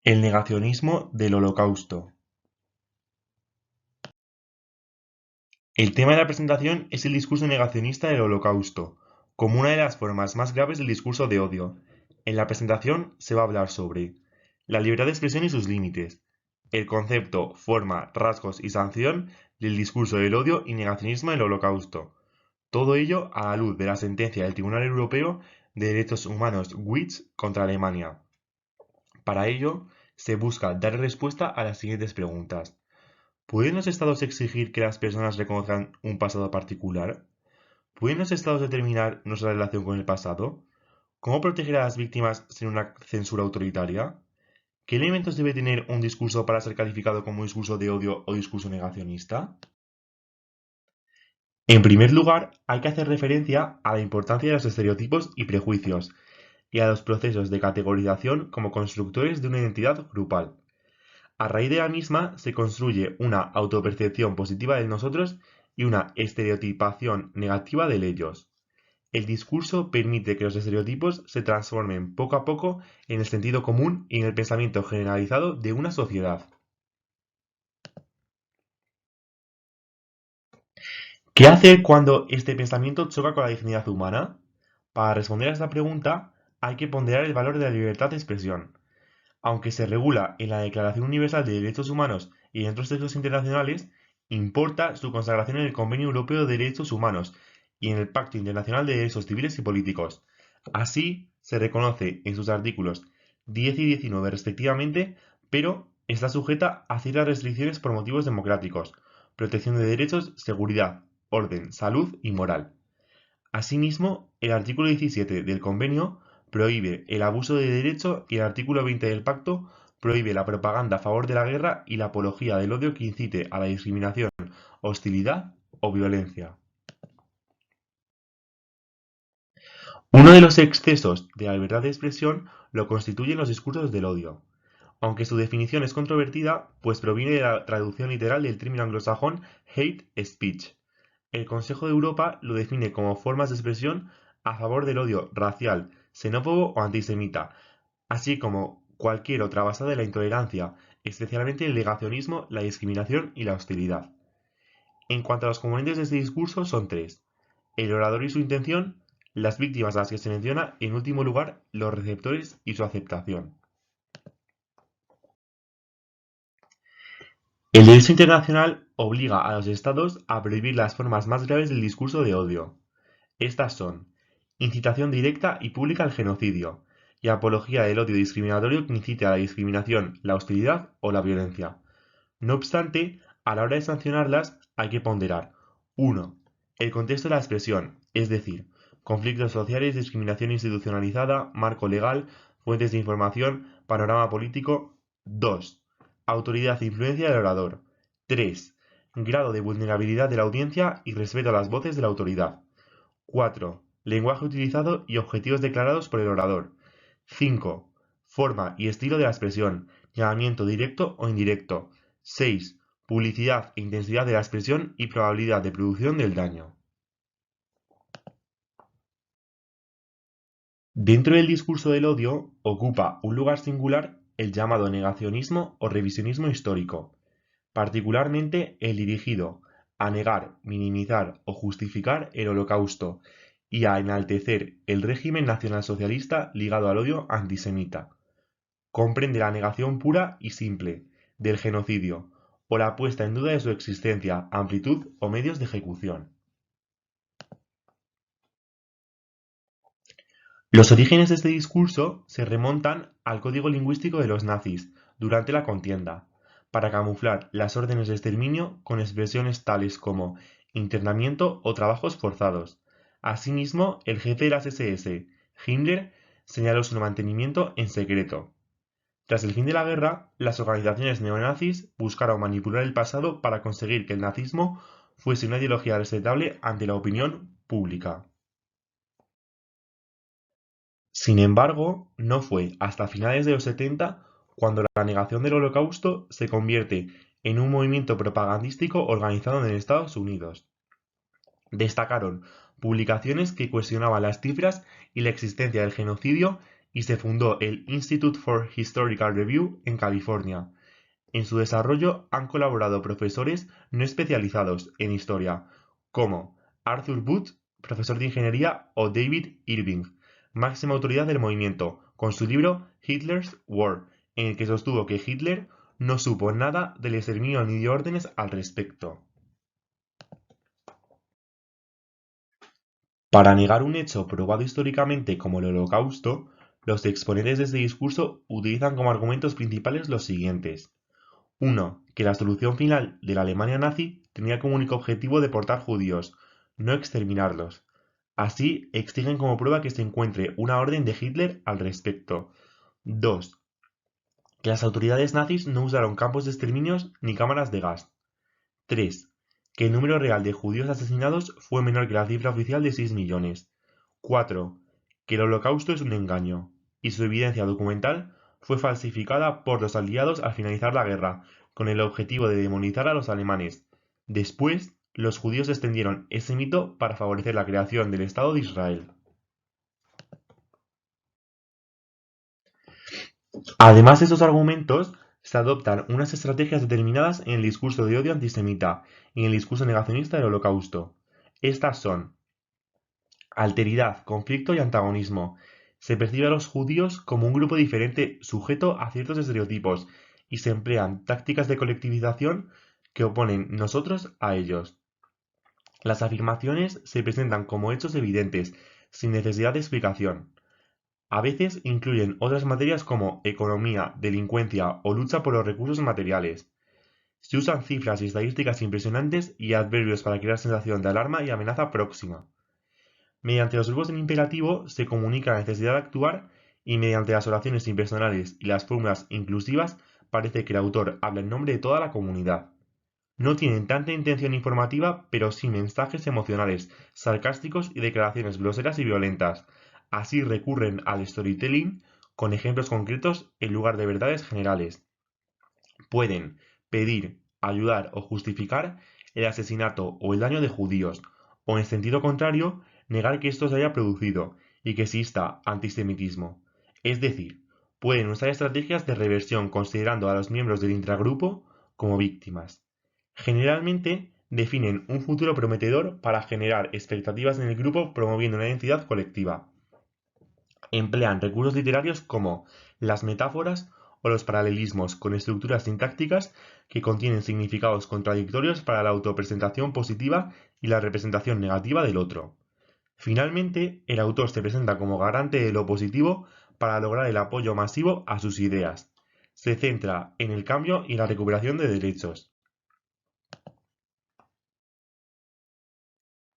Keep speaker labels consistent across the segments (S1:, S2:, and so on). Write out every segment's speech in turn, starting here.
S1: El negacionismo del Holocausto. El tema de la presentación es el discurso negacionista del Holocausto, como una de las formas más graves del discurso de odio. En la presentación se va a hablar sobre la libertad de expresión y sus límites, el concepto, forma, rasgos y sanción del discurso del odio y negacionismo del Holocausto. Todo ello a la luz de la sentencia del Tribunal Europeo de Derechos Humanos WITS contra Alemania. Para ello, se busca dar respuesta a las siguientes preguntas. ¿Pueden los estados exigir que las personas reconozcan un pasado particular? ¿Pueden los estados determinar nuestra relación con el pasado? ¿Cómo proteger a las víctimas sin una censura autoritaria? ¿Qué elementos debe tener un discurso para ser calificado como discurso de odio o discurso negacionista? En primer lugar, hay que hacer referencia a la importancia de los estereotipos y prejuicios, y a los procesos de categorización como constructores de una identidad grupal. A raíz de la misma se construye una autopercepción positiva de nosotros y una estereotipación negativa de ellos. El discurso permite que los estereotipos se transformen poco a poco en el sentido común y en el pensamiento generalizado de una sociedad. ¿Qué hacer cuando este pensamiento choca con la dignidad humana? Para responder a esta pregunta, hay que ponderar el valor de la libertad de expresión. Aunque se regula en la Declaración Universal de Derechos Humanos y en otros textos internacionales, importa su consagración en el Convenio Europeo de Derechos Humanos y en el Pacto Internacional de Derechos Civiles y Políticos. Así, se reconoce en sus artículos 10 y 19 respectivamente, pero está sujeta a ciertas restricciones por motivos democráticos, protección de derechos, seguridad, orden, salud y moral. Asimismo, el artículo 17 del Convenio prohíbe el abuso de derecho y el artículo 20 del Pacto prohíbe la propaganda a favor de la guerra y la apología del odio que incite a la discriminación, hostilidad o violencia. Uno de los excesos de la libertad de expresión lo constituyen los discursos del odio. Aunque su definición es controvertida, pues proviene de la traducción literal del término anglosajón hate speech. El Consejo de Europa lo define como formas de expresión a favor del odio racial, xenófobo o antisemita, así como cualquier otra basada en la intolerancia, especialmente el negacionismo, la discriminación y la hostilidad. En cuanto a los componentes de este discurso son tres: el orador y su intención, las víctimas a las que se menciona y en último lugar los receptores y su aceptación. El derecho internacional obliga a los estados a prohibir las formas más graves del discurso de odio. Estas son incitación directa y pública al genocidio y apología del odio discriminatorio que incite a la discriminación, la hostilidad o la violencia. No obstante, a la hora de sancionarlas hay que ponderar 1. El contexto de la expresión, es decir, conflictos sociales, discriminación institucionalizada, marco legal, fuentes de información, panorama político. 2. Autoridad e influencia del orador. 3. Grado de vulnerabilidad de la audiencia y respeto a las voces de la autoridad. 4. Lenguaje utilizado y objetivos declarados por el orador. 5. Forma y estilo de la expresión, llamamiento directo o indirecto. 6. Publicidad e intensidad de la expresión y probabilidad de producción del daño. Dentro del discurso del odio ocupa un lugar singular el llamado negacionismo o revisionismo histórico, particularmente el dirigido a negar, minimizar o justificar el Holocausto y a enaltecer el régimen nacionalsocialista ligado al odio antisemita. Comprende la negación pura y simple del genocidio o la puesta en duda de su existencia, amplitud o medios de ejecución. Los orígenes de este discurso se remontan al código lingüístico de los nazis durante la contienda, para camuflar las órdenes de exterminio con expresiones tales como internamiento o trabajos forzados. Asimismo, el jefe de las SS, Himmler, señaló su mantenimiento en secreto. Tras el fin de la guerra, las organizaciones neonazis buscaron manipular el pasado para conseguir que el nazismo fuese una ideología respetable ante la opinión pública. Sin embargo, no fue hasta finales de los 70 cuando la negación del Holocausto se convierte en un movimiento propagandístico organizado en Estados Unidos. Destacaron publicaciones que cuestionaban las cifras y la existencia del genocidio y se fundó el Institute for Historical Review en California. En su desarrollo han colaborado profesores no especializados en historia, como Arthur Booth, profesor de ingeniería, o David Irving, máxima autoridad del movimiento, con su libro Hitler's War, en el que sostuvo que Hitler no supo nada del exterminio ni dio órdenes al respecto. Para negar un hecho probado históricamente como el Holocausto, los exponentes de este discurso utilizan como argumentos principales los siguientes. 1. Que la solución final de la Alemania nazi tenía como único objetivo deportar judíos, no exterminarlos. Así, exigen como prueba que se encuentre una orden de Hitler al respecto. 2. Que las autoridades nazis no usaron campos de exterminios ni cámaras de gas. 3. Que el número real de judíos asesinados fue menor que la cifra oficial de 6 millones. 4. Que el Holocausto es un engaño, y su evidencia documental fue falsificada por los aliados al finalizar la guerra, con el objetivo de demonizar a los alemanes. Después, los judíos extendieron ese mito para favorecer la creación del Estado de Israel. Además de estos argumentos, se adoptan unas estrategias determinadas en el discurso de odio antisemita y en el discurso negacionista del Holocausto. Estas son alteridad, conflicto y antagonismo. Se percibe a los judíos como un grupo diferente sujeto a ciertos estereotipos y se emplean tácticas de colectivización que oponen nosotros a ellos. Las afirmaciones se presentan como hechos evidentes, sin necesidad de explicación. A veces incluyen otras materias como economía, delincuencia o lucha por los recursos materiales. Se usan cifras y estadísticas impresionantes y adverbios para crear sensación de alarma y amenaza próxima. Mediante los grupos en imperativo se comunica la necesidad de actuar y mediante las oraciones impersonales y las fórmulas inclusivas parece que el autor habla en nombre de toda la comunidad. No tienen tanta intención informativa, pero sí mensajes emocionales, sarcásticos y declaraciones groseras y violentas. Así recurren al storytelling con ejemplos concretos en lugar de verdades generales. Pueden pedir, ayudar o justificar el asesinato o el daño de judíos, o en sentido contrario, negar que esto se haya producido y que exista antisemitismo. Es decir, pueden usar estrategias de reversión considerando a los miembros del intragrupo como víctimas. Generalmente definen un futuro prometedor para generar expectativas en el grupo promoviendo una identidad colectiva. Emplean recursos literarios como las metáforas o los paralelismos con estructuras sintácticas que contienen significados contradictorios para la autopresentación positiva y la representación negativa del otro. Finalmente, el autor se presenta como garante de lo positivo para lograr el apoyo masivo a sus ideas. Se centra en el cambio y la recuperación de derechos.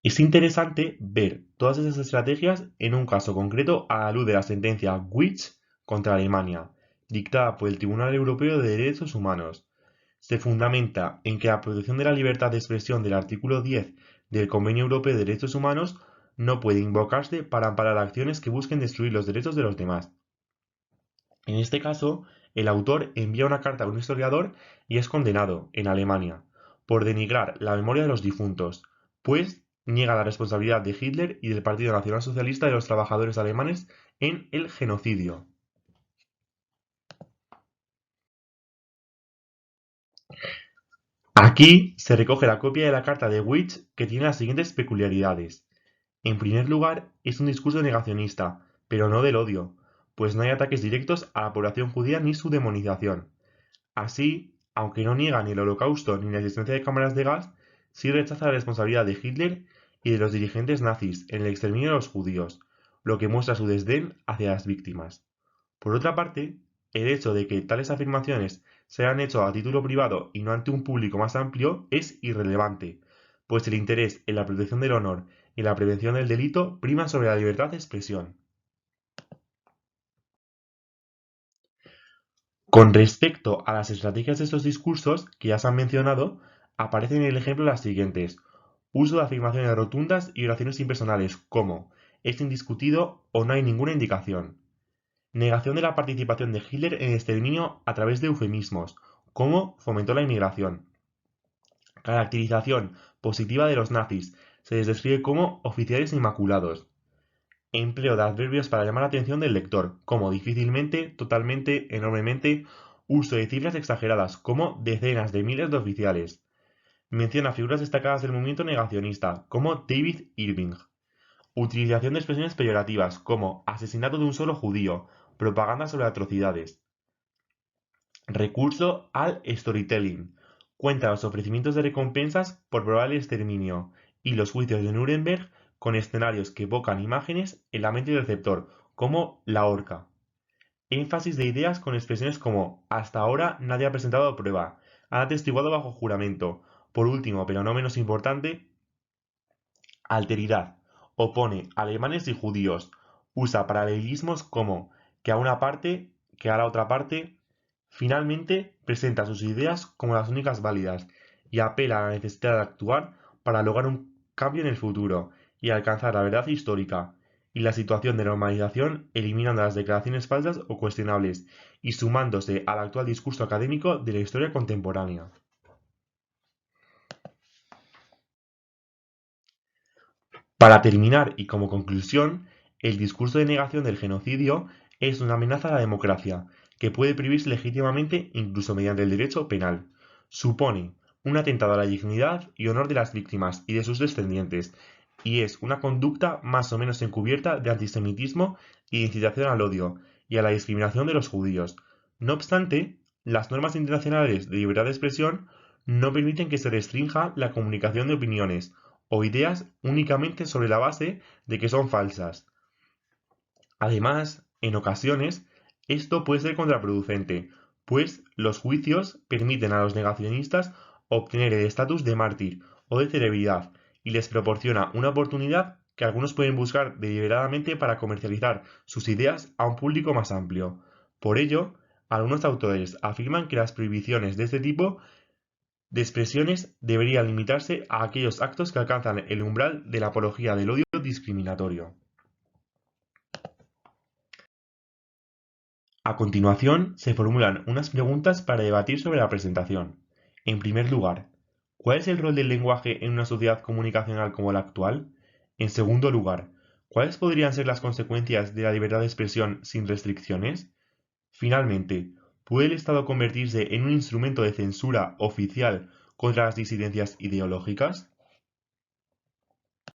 S1: Es interesante ver todas esas estrategias en un caso concreto a la luz de la sentencia Witch contra Alemania, dictada por el Tribunal Europeo de Derechos Humanos. Se fundamenta en que la protección de la libertad de expresión del artículo 10 del Convenio Europeo de Derechos Humanos no puede invocarse para amparar acciones que busquen destruir los derechos de los demás. En este caso, el autor envía una carta a un historiador y es condenado, en Alemania, por denigrar la memoria de los difuntos, pues niega la responsabilidad de Hitler y del Partido Nacional Socialista de los trabajadores alemanes en el genocidio. Aquí se recoge la copia de la carta de Witch que tiene las siguientes peculiaridades. En primer lugar, es un discurso negacionista, pero no del odio, pues no hay ataques directos a la población judía ni su demonización. Así, aunque no niega ni el Holocausto ni la existencia de cámaras de gas, sí rechaza la responsabilidad de Hitler y de los dirigentes nazis en el exterminio de los judíos, lo que muestra su desdén hacia las víctimas. Por otra parte, el hecho de que tales afirmaciones se hayan hecho a título privado y no ante un público más amplio es irrelevante, pues el interés en la protección del honor y la prevención del delito prima sobre la libertad de expresión. Con respecto a las estrategias de estos discursos que ya se han mencionado, aparecen en el ejemplo las siguientes. Uso de afirmaciones rotundas y oraciones impersonales como es indiscutido o no hay ninguna indicación. Negación de la participación de Hitler en el exterminio a través de eufemismos, como fomentó la inmigración. Caracterización positiva de los nazis, se les describe como oficiales inmaculados. Empleo de adverbios para llamar la atención del lector, como difícilmente, totalmente, enormemente. Uso de cifras exageradas, como decenas de miles de oficiales. Menciona figuras destacadas del movimiento negacionista, como David Irving. Utilización de expresiones peyorativas, como asesinato de un solo judío, propaganda sobre atrocidades. Recurso al storytelling. Cuenta los ofrecimientos de recompensas por probable exterminio y los juicios de Nuremberg con escenarios que evocan imágenes en la mente del receptor, como la horca. Énfasis de ideas con expresiones como hasta ahora nadie ha presentado prueba, han atestiguado bajo juramento. Por último, pero no menos importante, alteridad. Opone alemanes y judíos. Usa paralelismos como que a una parte, que a la otra parte. Finalmente, presenta sus ideas como las únicas válidas y apela a la necesidad de actuar para lograr un cambio en el futuro y alcanzar la verdad histórica y la situación de normalización, eliminando las declaraciones falsas o cuestionables y sumándose al actual discurso académico de la historia contemporánea. Para terminar y como conclusión, el discurso de negación del genocidio es una amenaza a la democracia, que puede prohibirse legítimamente incluso mediante el derecho penal. Supone un atentado a la dignidad y honor de las víctimas y de sus descendientes, y es una conducta más o menos encubierta de antisemitismo y de incitación al odio y a la discriminación de los judíos. No obstante, las normas internacionales de libertad de expresión no permiten que se restrinja la comunicación de opiniones o ideas únicamente sobre la base de que son falsas. Además, en ocasiones, esto puede ser contraproducente, pues los juicios permiten a los negacionistas obtener el estatus de mártir o de celebridad y les proporciona una oportunidad que algunos pueden buscar deliberadamente para comercializar sus ideas a un público más amplio. Por ello, algunos autores afirman que las prohibiciones de este tipo de expresiones deberían limitarse a aquellos actos que alcanzan el umbral de la apología del odio discriminatorio. A continuación, se formulan unas preguntas para debatir sobre la presentación. En primer lugar, ¿cuál es el rol del lenguaje en una sociedad comunicacional como la actual? En segundo lugar, ¿cuáles podrían ser las consecuencias de la libertad de expresión sin restricciones? Finalmente, ¿puede el Estado convertirse en un instrumento de censura oficial contra las disidencias ideológicas?